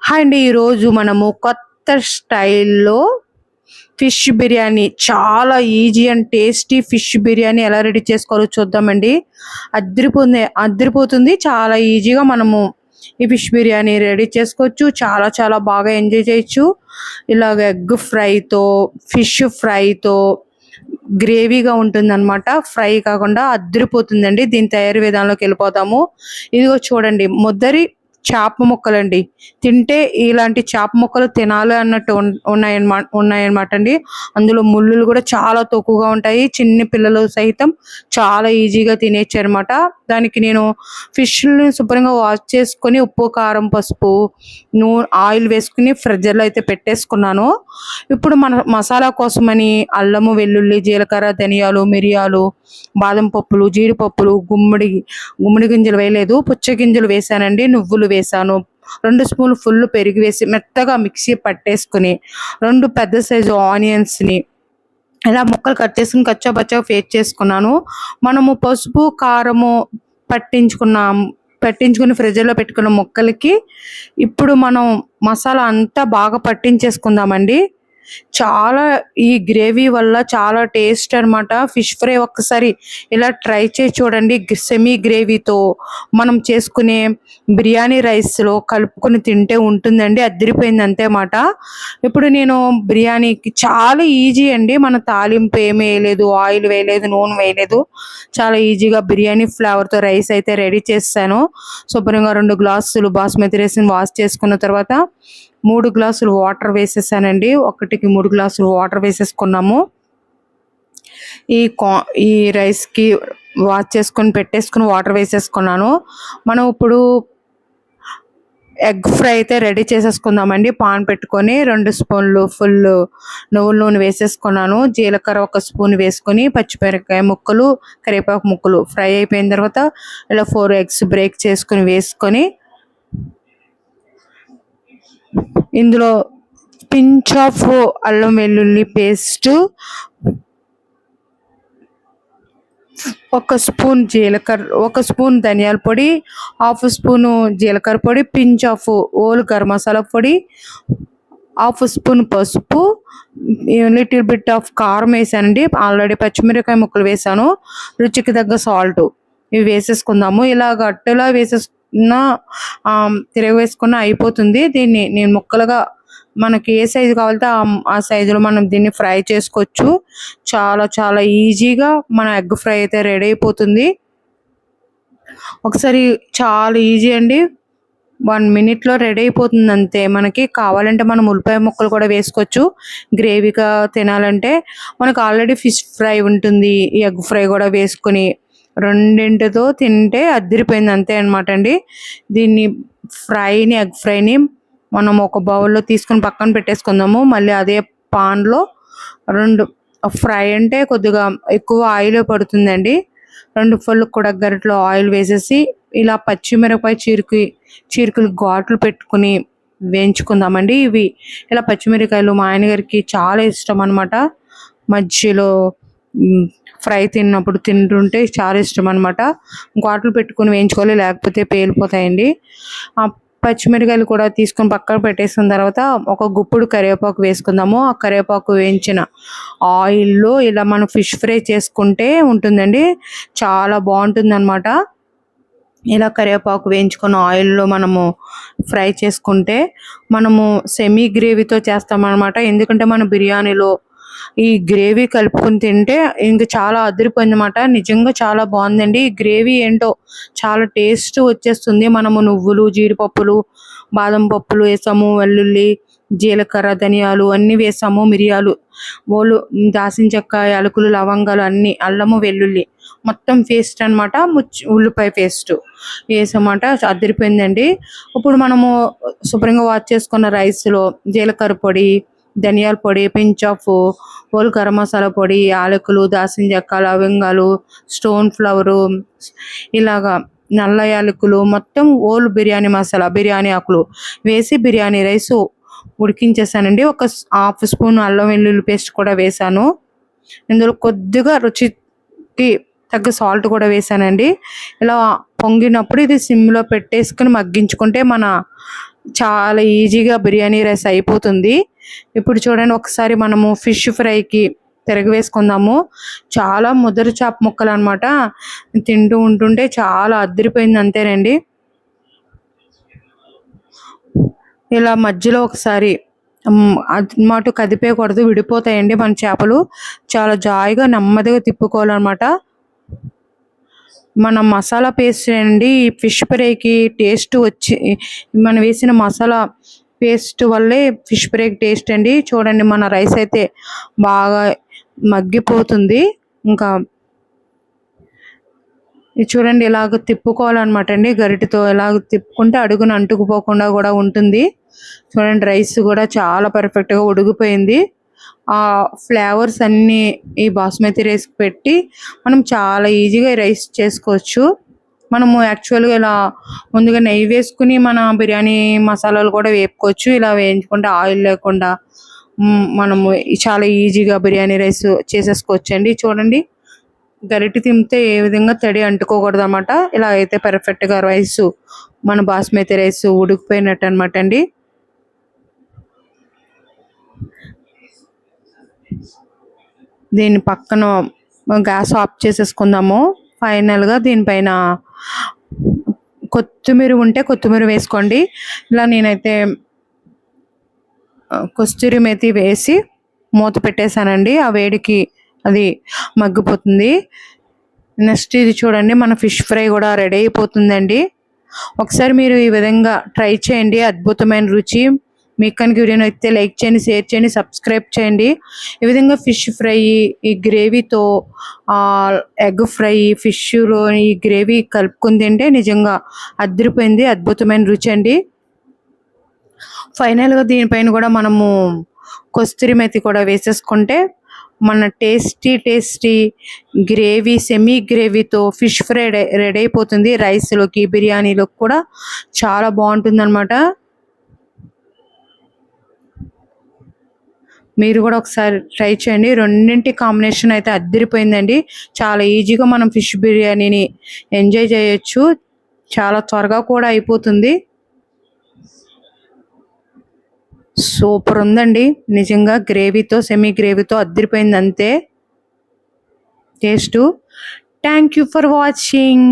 Hi అండి. ఈరోజు మనము కొత్త స్టైల్‌లో ఫిష్ బిర్యానీ చాలా easy and tasty fish biryani ఎలా రెడీ చేసుకోవాలో చూద్దామండి. అదిరిపోతుంది. చాలా ఈజీగా మనము ఈ ఫిష్ బిర్యానీ రెడీ చేసుకోవచ్చు. చాలా చాలా బాగా ఎంజాయ్ చేయొచ్చు. ఇలాగ ఎగ్ ఫ్రైతో, ఫిష్ ఫ్రైతో గ్రేవీగా ఉంటుందన్నమాట. ఫ్రై కాకుండా అదిరిపోతుందండి. దీని తయారీ విధానంలోకి వెళ్ళిపోతాము. ఇదిగో చూడండి, చేప ముక్కలండి. తింటే ఇలాంటి చేప ముక్కలు తినాలి అన్నట్టు ఉన్నాయన్నమాట అండి. అందులో ముళ్ళులు కూడా చాలా తక్కువగా ఉంటాయి. చిన్న పిల్లలు సైతం చాలా ఈజీగా తినేయచ్చనమాట. దానికి నేను ఫిష్‌ని శుభ్రంగా వాష్ చేసుకొని ఉప్పు, కారం, పసుపు, ఆయిల్ వేసుకొని ఫ్రిడ్జర్‌లో అయితే పెట్టేసుకున్నాను. ఇప్పుడు మన మసాలా కోసమని అల్లము, వెల్లుల్లి, జీలకర్ర, ధనియాలు, మిరియాలు, బాదం పప్పులు, జీడిపప్పులు, గుమ్మడి గింజలు వేయలేదు, పుచ్చ గింజలు వేసానండి. నువ్వులు వేసాను. 2 స్పూన్లు ఫుల్ పెరుగు వేసి మెత్తగా మిక్సీ పట్టేసుకొని 2 పెద్ద సైజు ఆనియన్స్‌ని ఇలా ముక్కలు కట్ చేసుకొని కచ్చాపచ్చాగా పేస్ట్ చేసుకున్నాను. మనము పసుపు, కారము పట్టించుకున్నాం పట్టించుకొని ఫ్రిడ్జ్‌లో పెట్టుకున్న ముక్కలకి ఇప్పుడు మనం మసాలా అంతా బాగా పట్టించేసుకుందామండి. చాలా ఈ గ్రేవీ వల్ల చాలా టేస్ట్ అనమాట. ఫిష్ ఫ్రై ఒక్కసారి ఇలా ట్రై చేసి చూడండి. సెమీ గ్రేవీతో మనం చేసుకునే బిర్యానీ రైస్‌లో కలుపుకొని తింటే ఉంటుందండి. అదిరిపోయింది అంతే మాట. ఇప్పుడు నేను బిర్యానీకి చాలా ఈజీ అండి. మన తాలింపు ఏమి వేయలేదు, ఆయిల్ వేయలేదు, నూనె వేయలేదు. చాలా ఈజీగా బిర్యానీ ఫ్లేవర్‌తో రైస్ అయితే రెడీ చేసేసాను. శుభ్రంగా 2 గ్లాసులు బాస్మతి రైస్‌ని వాష్ చేసుకున్న తర్వాత 3 గ్లాసులు వాటర్ వేసేసానండి. ఒకటికి 3 గ్లాసులు వాటర్ వేసేసుకున్నాము. ఈ ఈ రైస్‌కి వాష్ చేసుకొని పెట్టేసుకొని వాటర్ వేసేసుకున్నాను. మనం ఇప్పుడు ఎగ్ ఫ్రై అయితే రెడీ చేసేసుకుందామండి. పాన్ పెట్టుకొని 2 స్పూన్లు ఫుల్ నువ్వుల నూనె వేసేసుకున్నాను. జీలకర్ర 1 స్పూన్ వేసుకొని పచ్చిమిరపకాయ ముక్కలు, కరివేపాకు ముక్కలు ఫ్రై అయిపోయిన తర్వాత ఇలా 4 ఎగ్స్ బ్రేక్ చేసుకొని వేసుకొని ఇందులో పించ్ ఆఫ్ అల్లం వెల్లుల్లి పేస్ట్, 1 స్పూన్ జీలకర్ర, 1 స్పూన్ ధనియాల పొడి, హాఫ్ స్పూను జీలకర్ర పొడి, pinch of all garam masala పొడి, హాఫ్ స్పూన్ పసుపు, లిటిల్ బిట్ ఆఫ్ కారం వేసానండి. ఆల్రెడీ పచ్చిమిరపకాయ ముక్కలు వేసాను. రుచికి తగ్గ సాల్ట్ ఇవి వేసేసుకుందాము. ఇలా గట్టెలా తిరగవేసుకున్న అయిపోతుంది. దీన్ని నేను ముక్కలుగా మనకి ఏ సైజు కావాలంటే ఆ సైజులో మనం దీన్ని ఫ్రై చేసుకోవచ్చు. చాలా చాలా ఈజీగా మన ఎగ్ ఫ్రై అయితే రెడీ అయిపోతుంది. ఒకసారి చాలా ఈజీ అండి. 1 మినిట్‌లో రెడీ అయిపోతుంది అంతే. మనకి కావాలంటే మనం ఉల్లిపాయ ముక్కలు కూడా వేసుకోవచ్చు. గ్రేవీగా తినాలంటే మనకు ఆల్రెడీ ఫిష్ ఫ్రై ఉంటుంది. ఈ ఎగ్ ఫ్రై కూడా వేసుకొని రెండింటితో తింటే అదిరిపోయింది అంతే అనమాట అండి. దీన్ని ఎగ్ ఫ్రైని మనం ఒక బౌల్‌లో తీసుకొని పక్కన పెట్టేసుకుందాము. మళ్ళీ అదే పాన్‌లో 2 ఫ్రై అంటే కొద్దిగా ఎక్కువ ఆయిలే పడుతుందండి. 2 ఫుల్ గరిటెలో ఆయిల్ వేసేసి ఇలా పచ్చిమిరపకాయ చీరికలు ఘాట్లు పెట్టుకొని వేయించుకుందామండి. ఇలా పచ్చిమిరపకాయలు మా ఆయనగారికి చాలా ఇష్టం అనమాట. మధ్యలో ఫ్రై తింటుంటే చాలా ఇష్టం అనమాట. ఘాట్లు పెట్టుకొని వేయించుకోవాలి, లేకపోతే పేలిపోతాయండి. పచ్చిమిరపకాయలు కూడా తీసుకొని పక్కన పెట్టేసిన తర్వాత ఒక గుప్పుడు కరివేపాకు వేసుకుందాము. ఆ కరివేపాకు వేయించిన ఆయిల్‌లో ఇలా మనం ఫిష్ ఫ్రై చేసుకుంటే ఉంటుందండి. చాలా బాగుంటుందన్నమాట. ఇలా కరివేపాకు వేయించుకున్న ఆయిల్‌లో మనము ఫ్రై చేసుకుంటే మనము సెమీ గ్రేవీతో చేస్తామన్నమాట. ఎందుకంటే మన బిర్యానీలో ఈ గ్రేవీ కలుపుకొని తింటే ఇంక చాలా అదిరిపోయిందన్నమాట. నిజంగా చాలా బాగుందండి. ఈ గ్రేవీ ఏంటో చాలా టేస్ట్ వచ్చేస్తుంది. మనము నువ్వులు, జీడిపప్పులు, బాదం పప్పులు వేసాము, వెల్లుల్లి, జీలకర్ర, ధనియాలు అన్నీ వేసాము, మిరియాలు, దాల్చిన చెక్క, యాలకులు, లవంగాలు అన్నీ, అల్లము, వెల్లుల్లి మొత్తం పేస్ట్ అనమాట. ఉల్లిపాయ పేస్ట్ వేసామాట. అదిరిపోయిందండి. ఇప్పుడు మనము శుభ్రంగా వాష్ చేసుకున్న రైస్లో జీలకర్ర పొడి, ధనియాల పొడి, pinch of whole garam masala పొడి, యాలకులు, దాల్చిన చెక్క, లవంగాలు, స్టోన్ ఫ్లవరు, ఇలాగా నల్ల యాలకులు, మొత్తం హోల్ బిర్యానీ మసాలా, బిర్యానీ ఆకులు వేసి బిర్యానీ రైస్ ఉడికించేసానండి. ఒక హాఫ్ స్పూన్ అల్లం వెల్లుల్లి పేస్ట్ కూడా వేసాను. ఇందులో కొద్దిగా రుచికి తగ్గ సాల్ట్ కూడా వేసానండి. ఇలా పొంగినప్పుడు ఇది సిమ్లో పెట్టేసుకొని మగ్గించుకుంటే మన చాలా ఈజీగా బిర్యానీ రైస్ అయిపోతుంది. ఇప్పుడు చూడండి ఒకసారి మనము ఫిష్ ఫ్రైకి తిరగవేసుకుందాము. చాలా ముదరు చేప ముక్కలనమాట. తింటూ ఉంటుంటే చాలా అదిరిపోయింది అంతేనండి. ఇలా మధ్యలో ఒకసారి అటు కదిపేయకూడదు, విడిపోతాయండి మన చేపలు. చాలా జాయిగా నెమ్మదిగా తిప్పుకోవాలన్నమాట. మన మసాలా పేస్ట్ అండి ఫిష్ ఫ్రైకి టేస్ట్ వచ్చి మనం వేసిన మసాలా పేస్ట్ వల్లే ఫిష్ ఫ్రైకి టేస్ట్ అండి. చూడండి మన రైస్ అయితే బాగా మగ్గిపోతుంది. ఇంకా ఇది చూడండి ఇలాగ తిప్పుకోవాలన్నమాట అండి. గరిటెతో ఇలాగ తిప్పుకుంటే అడుగున అంటుకుపోకుండా కూడా ఉంటుంది. చూడండి రైస్ కూడా చాలా పర్ఫెక్ట్గా ఉడికిపోయింది. ఆ ఫ్లేవర్స్ అన్నీ ఈ బాస్మతి రైస్ పెట్టి మనం చాలా ఈజీగా రైస్ చేసుకోవచ్చు. మనము యాక్చువల్గా ఇలా ముందుగా నెయ్యి వేసుకుని మన బిర్యానీ మసాలాలు కూడా వేపుకోవచ్చు. ఇలా వేయించుకుంటే ఆయిల్ లేకుండా మనము చాలా ఈజీగా బిర్యానీ రైస్ చేసేసుకోవచ్చు అండి. చూడండి గరిటె తింటే ఏ విధంగా తడి అంటుకోకూడదు అనమాట. ఇలా అయితే పర్ఫెక్ట్గా రైస్ మన బాస్మతి రైస్ ఉడికిపోయినట్టు అనమాట అండి. దీని పక్కన గ్యాస్ ఆఫ్ చేసేసుకుందాము. ఫైనల్గా దీనిపైన కొత్తిమీర ఉంటే కొత్తిమీర వేసుకోండి. ఇలా నేనైతే కస్తూరి మేతి వేసి మూత పెట్టేశానండి. ఆ వేడికి అది మగ్గిపోతుంది. నెక్స్ట్ ఇది చూడండి మన ఫిష్ ఫ్రై కూడా రెడీ అయిపోతుందండి. ఒకసారి మీరు ఈ విధంగా ట్రై చేయండి, అద్భుతమైన రుచి. మీకు కనుక వీడియో అయితే లైక్ చేయండి, షేర్ చేయండి, సబ్స్క్రైబ్ చేయండి. ఈ విధంగా ఫిష్ ఫ్రై ఈ గ్రేవీతో ఎగ్ ఫ్రై ఫిష్లో ఈ గ్రేవీ కలుపుకుని తింటే నిజంగా అదిరిపోయింది, అద్భుతమైన రుచి అండి. ఫైనల్గా దీనిపైన కూడా మనము కస్తూరి మేతి కూడా వేసేసుకుంటే మన టేస్టీ గ్రేవీ సెమీ గ్రేవీతో ఫిష్ ఫ్రై రెడీ అయిపోతుంది. రైస్లోకి బిర్యానీలోకి కూడా చాలా బాగుంటుంది అనమాట. మీరు కూడా ఒకసారి ట్రై చేయండి. రెండింటి కాంబినేషన్ అయితే అదిరిపోయిందండి. చాలా ఈజీగా మనం ఫిష్ బిర్యానీని ఎంజాయ్ చేయొచ్చు. చాలా త్వరగా కూడా అయిపోతుంది. సూపర్ ఉందండి నిజంగా. గ్రేవీతో సెమీ గ్రేవీతో అదిరిపోయింది అంతే taste. Thank you for watching.